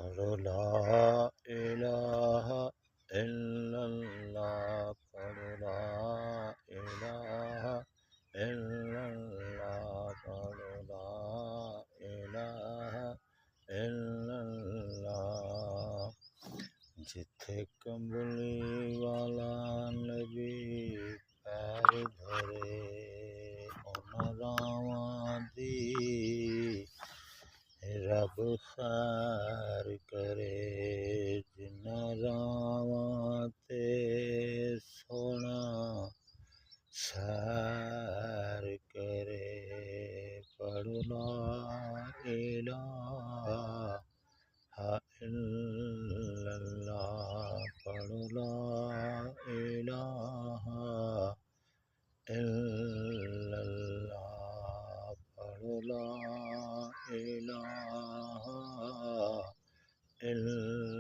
پڑھو لا الہ الا اللہ، پڑھو لا الہ الا اللہ، پڑھو لا الہ الا اللہ۔ جتھے کمبلی والا نبی پیر دھرے، انہاں راواں دی رب خیر کرے، جنہاں راواں تے سونا سیر کرے۔ پڑھو لا الہ الا اللہ، پڑھو لا الہ الا اللہ، پڑھو لا الہ الا